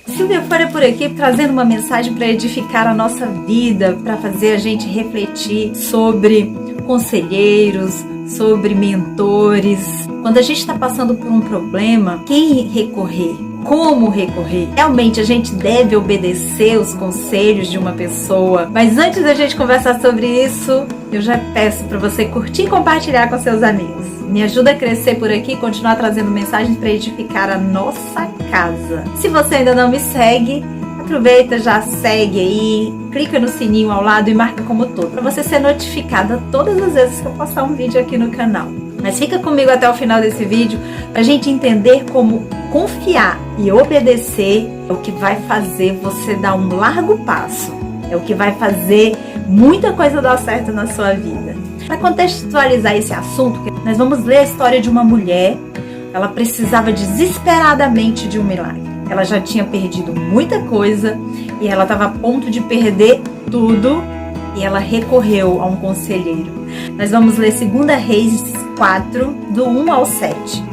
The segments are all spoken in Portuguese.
Silvia Euphoria por aqui, trazendo uma mensagem para edificar a nossa vida, para fazer a gente refletir sobre conselheiros, sobre mentores. Quando a gente está passando por um problema, quem recorrer? Como recorrer? Realmente a gente deve obedecer os conselhos de uma pessoa. Mas antes da gente conversar sobre isso, eu já peço para você curtir e compartilhar com seus amigos. Me ajuda a crescer por aqui e continuar trazendo mensagens para edificar a nossa casa. Se você ainda não me segue, aproveita, já segue aí, clica no sininho ao lado e marca como todo, para você ser notificada todas as vezes que eu postar um vídeo aqui no canal. Mas fica comigo até o final desse vídeo para a gente entender como confiar e obedecer é o que vai fazer você dar um largo passo. É o que vai fazer muita coisa dar certo na sua vida. Para contextualizar esse assunto, nós vamos ler a história de uma mulher. Ela precisava desesperadamente de um milagre. Ela já tinha perdido muita coisa e ela estava a ponto de perder tudo e ela recorreu a um conselheiro. Nós vamos ler 2 Reis 4, do 1 ao 7,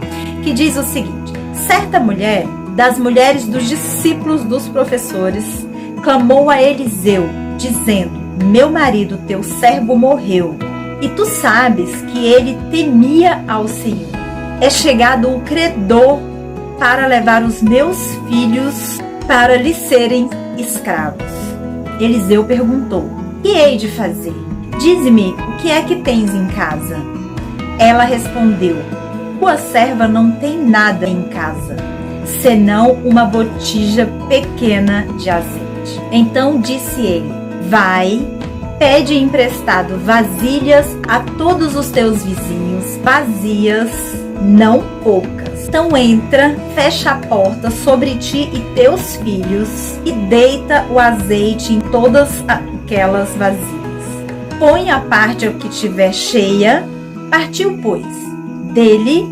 que diz o seguinte: certa mulher, das mulheres dos discípulos dos professores, clamou a Eliseu, dizendo: meu marido, teu servo, morreu, e tu sabes que ele temia ao Senhor. É chegado um credor para levar os meus filhos para lhe serem escravos. Eliseu perguntou: que hei de fazer? Dize-me, o que é que tens em casa? Ela respondeu: tua serva não tem nada em casa, senão uma botija pequena de azeite. Então disse ele: vai, pede emprestado vasilhas a todos os teus vizinhos, vazias, não poucas. Então entra, fecha a porta sobre ti e teus filhos e deita o azeite em todas aquelas vasilhas. Põe à parte o que tiver cheia. Partiu, pois, dele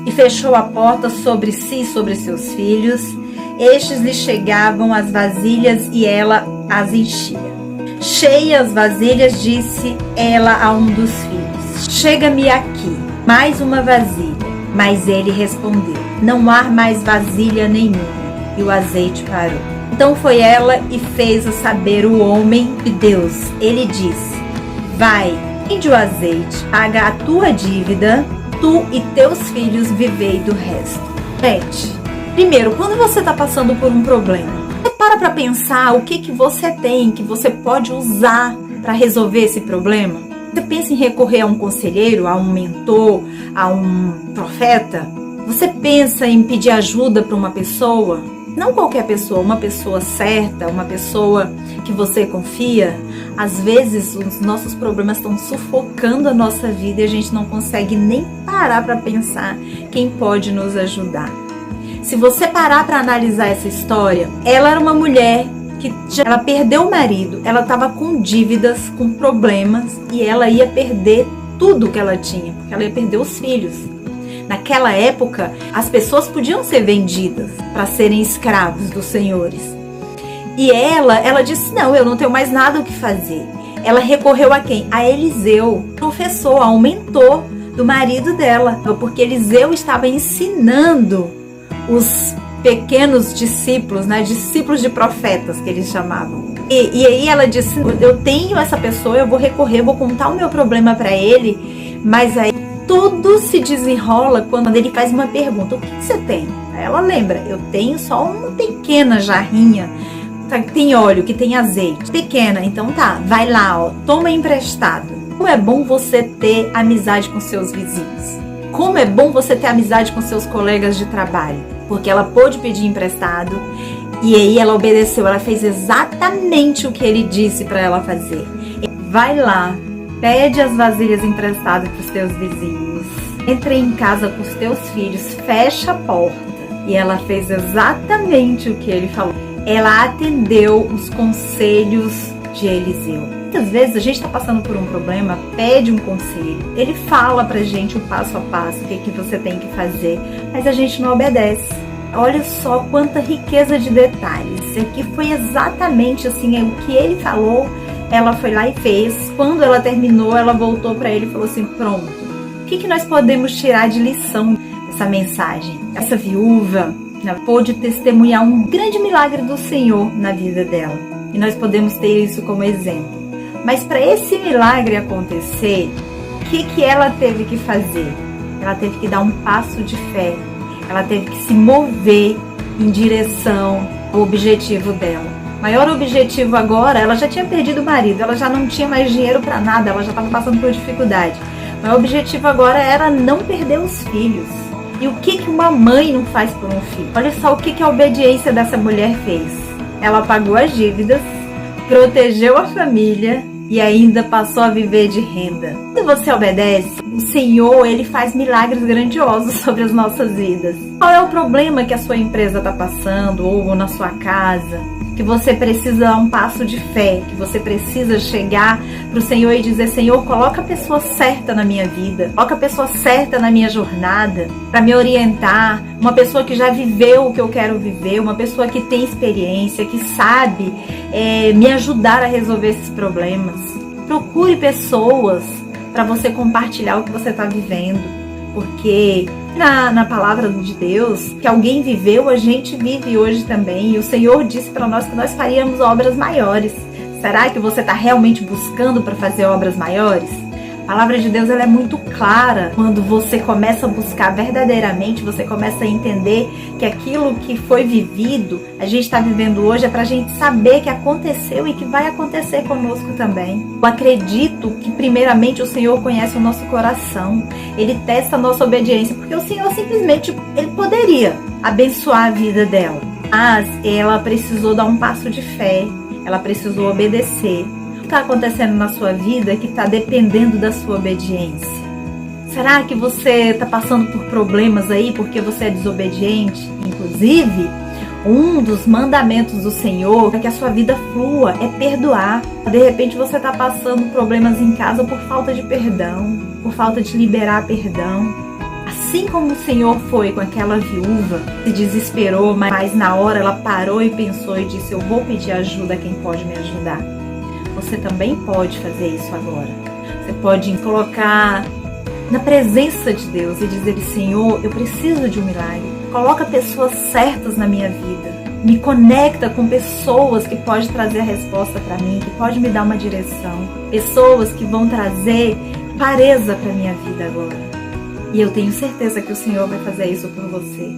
e fechou a porta sobre si e sobre seus filhos. Estes lhe chegavam as vasilhas e ela as enchia. Cheias as vasilhas, disse ela a um dos filhos: chega-me aqui mais uma vasilha. Mas ele respondeu: não há mais vasilha nenhuma. E o azeite parou. Então foi ela e fez-o saber o homem de Deus. Ele disse: vai, vende o azeite, paga a tua dívida, tu e teus filhos vivei do resto. Gente, primeiro, quando você está passando por um problema, você para pensar o que você tem, que você pode usar para resolver esse problema. Você pensa em recorrer a um conselheiro, a um mentor, a um profeta? Você pensa em pedir ajuda para uma pessoa? Não qualquer pessoa, uma pessoa certa, uma pessoa que você confia. Às vezes os nossos problemas estão sufocando a nossa vida e a gente não consegue nem parar para pensar quem pode nos ajudar. Se você parar para analisar essa história, ela era uma mulher que ela perdeu o marido, ela estava com dívidas, com problemas e ela ia perder tudo que ela tinha, porque ela ia perder os filhos. Naquela época, as pessoas podiam ser vendidas para serem escravos dos senhores. E ela disse: não, eu não tenho mais nada o que fazer. Ela recorreu a quem? A Eliseu, professor, a um mentor do marido dela, porque Eliseu estava ensinando os pequenos discípulos, né? Discípulos de profetas que eles chamavam. E aí ela disse: eu tenho essa pessoa, eu vou recorrer, vou contar o meu problema para ele, mas aí tudo se desenrola quando ele faz uma pergunta: o que você tem? Aí ela lembra: eu tenho só uma pequena jarrinha, que tem óleo, que tem azeite, pequena. Então tá, vai lá, ó, toma emprestado. Como é bom você ter amizade com seus vizinhos. Como é bom você ter amizade com seus colegas de trabalho. Porque ela pôde pedir emprestado e aí ela obedeceu, ela fez exatamente o que ele disse para ela fazer. Vai lá, pede as vasilhas emprestadas para os teus vizinhos, entra em casa com os teus filhos, fecha a porta. E ela fez exatamente o que ele falou. Ela atendeu os conselhos de Eliseu. Muitas vezes a gente está passando por um problema, pede um conselho, ele fala pra gente o passo a passo, o que você tem que fazer, mas a gente não obedece. Olha só quanta riqueza de detalhes. Isso aqui foi exatamente assim, o que ele falou, ela foi lá e fez. Quando ela terminou, ela voltou para ele e falou assim: pronto, o que nós podemos tirar de lição dessa mensagem? Essa viúva, ela pôde testemunhar um grande milagre do Senhor na vida dela. E nós podemos ter isso como exemplo. Mas para esse milagre acontecer, o que ela teve que fazer? Ela teve que dar um passo de fé. Ela teve que se mover em direção ao objetivo dela. O maior objetivo agora, ela já tinha perdido o marido, ela já não tinha mais dinheiro para nada, ela já estava passando por dificuldade. O maior objetivo agora era não perder os filhos. E o que uma mãe não faz por um filho? Olha só o que a obediência dessa mulher fez. Ela pagou as dívidas, protegeu a família e ainda passou a viver de renda. Quando você obedece, o Senhor, Ele faz milagres grandiosos sobre as nossas vidas. Qual é o problema que a sua empresa está passando ou na sua casa? Que você precisa dar um passo de fé, que você precisa chegar para o Senhor e dizer: Senhor, coloca a pessoa certa na minha vida, coloca a pessoa certa na minha jornada, para me orientar, uma pessoa que já viveu o que eu quero viver, uma pessoa que tem experiência, que sabe me ajudar a resolver esses problemas. Procure pessoas para você compartilhar o que você está vivendo, porque na palavra de Deus, que alguém viveu, a gente vive hoje também. E o Senhor disse para nós que nós faríamos obras maiores. Será que você está realmente buscando para fazer obras maiores? A palavra de Deus, ela é muito clara. Quando você começa a buscar verdadeiramente, você começa a entender que aquilo que foi vivido, a gente está vivendo hoje, é para a gente saber que aconteceu e que vai acontecer conosco também. Eu acredito que primeiramente o Senhor conhece o nosso coração. Ele testa a nossa obediência, porque o Senhor simplesmente, Ele poderia abençoar a vida dela. Mas ela precisou dar um passo de fé, ela precisou obedecer. O que está acontecendo na sua vida que está dependendo da sua obediência? Será que você está passando por problemas aí porque você é desobediente? Inclusive, um dos mandamentos do Senhor para que a sua vida flua é perdoar. De repente você está passando problemas em casa por falta de perdão, por falta de liberar perdão. Assim como o Senhor foi com aquela viúva, se desesperou, mas na hora ela parou e pensou e disse: eu vou pedir ajuda a quem pode me ajudar. Você também pode fazer isso agora. Você pode colocar na presença de Deus e dizer: Senhor, eu preciso de um milagre. Coloca pessoas certas na minha vida. Me conecta com pessoas que podem trazer a resposta para mim, que podem me dar uma direção. Pessoas que vão trazer clareza para minha vida agora. E eu tenho certeza que o Senhor vai fazer isso por você.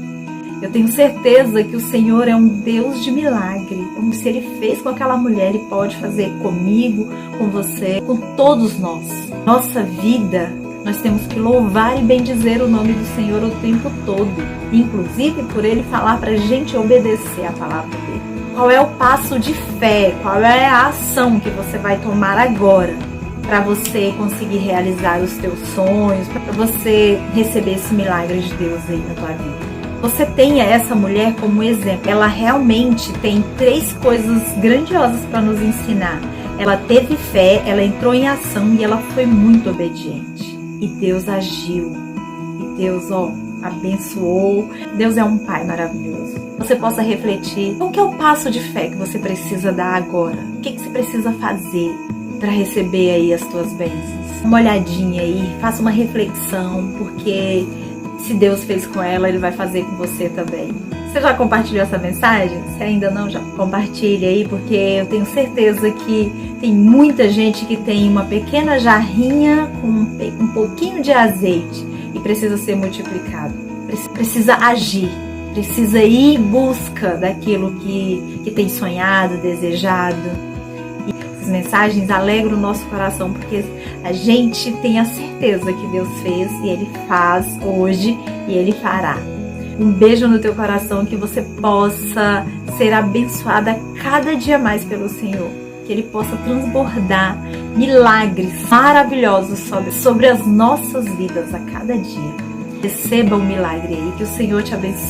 Eu tenho certeza que o Senhor é um Deus de milagre. Como se Ele fez com aquela mulher, Ele pode fazer comigo, com você, com todos nós. Nossa vida, nós temos que louvar e bendizer o nome do Senhor o tempo todo. Inclusive por Ele falar para a gente obedecer a palavra dEle. Qual é o passo de fé? Qual é a ação que você vai tomar agora para você conseguir realizar os teus sonhos, para você receber esse milagre de Deus aí na tua vida? Você tenha essa mulher como exemplo. Ela realmente tem 3 coisas grandiosas para nos ensinar. Ela teve fé, ela entrou em ação e ela foi muito obediente. E Deus agiu. E Deus, abençoou. Deus é um Pai maravilhoso. Você possa refletir. Qual que é o passo de fé que você precisa dar agora? O que você precisa fazer para receber aí as tuas bênçãos? Uma olhadinha aí, faça uma reflexão, porque se Deus fez com ela, Ele vai fazer com você também. Você já compartilhou essa mensagem? Se ainda não, já compartilha aí, porque eu tenho certeza que tem muita gente que tem uma pequena jarrinha com um pouquinho de azeite e precisa ser multiplicado. Precisa agir, precisa ir em busca daquilo que tem sonhado, desejado. Essas mensagens alegram o nosso coração, porque a gente tem a certeza que Deus fez e Ele faz hoje e Ele fará. Um beijo no teu coração, que você possa ser abençoada cada dia mais pelo Senhor, que Ele possa transbordar milagres maravilhosos sobre as nossas vidas a cada dia. Receba um milagre aí, que o Senhor te abençoe.